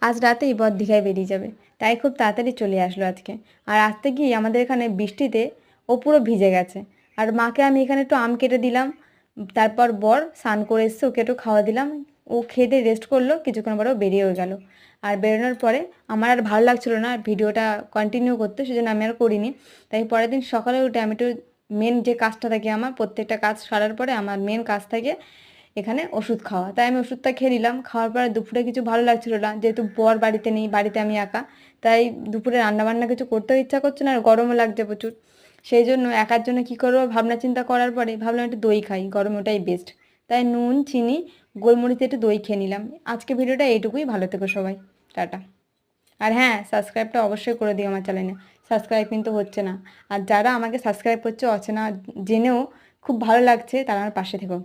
আজ রাতেই বর দীঘায় বেরিয়ে যাবে, তাই খুব তাড়াতাড়ি চলে আসলো আজকে। আর আসতে গিয়ে আমাদের এখানে বৃষ্টিতে ও পুরো ভিজে গেছে। আর মাকে আমি এখানে একটু আম কেটে দিলাম। তারপর বর স্নান করে এসছে, ওকে একটু খাওয়া দিলাম। ও খেয়ে দিয়ে রেস্ট করলো, কিছুক্ষণ পরে ও বেরিয়েও গেল। আর বেরোনোর পরে আমার আর ভালো লাগছিলো না ভিডিওটা কন্টিনিউ করতে, সেজন্য আমি আর করিনি। তাই পরের দিন সকালে উঠে আমি একটু মেন যে কাজটা থাকে আমার, প্রত্যেকটা কাজ সারার পরে আমার মেন কাজ থাকে এখানে ওষুধ খাওয়া। তাই আমি ওষুধটা খেয়ে নিলাম। খাওয়ার পরে দুপুরে কিছু ভালো লাগছিল না, যেহেতু বর বাড়িতে নেই, বাড়িতে আমি একা। তাই দুপুরে রান্নাবান্না কিছু করতেও ইচ্ছা করছে না, আর গরমও লাগছে প্রচুর। সেই জন্য একার জন্য কী করবো ভাবনা চিন্তা করার পরে ভাবলাম একটু দই খাই, গরমে ওটাই বেস্ট। তাই নুন, চিনি, গোলমরিচ দিয়ে একটু দই খেয়ে নিলাম। আজকে ভিডিওটা এইটুকুই, ভালো থেকো সবাই, টাটা। আর হ্যাঁ, সাবস্ক্রাইবটা অবশ্যই করে দিও আমার চ্যানেলে, সাবস্ক্রাইব কিন্তু হচ্ছে না। আর যারা আমাকে সাবস্ক্রাইব করছে অচেনা জেনেও খুব ভালো লাগছে, তারা আমার পাশে থেকো।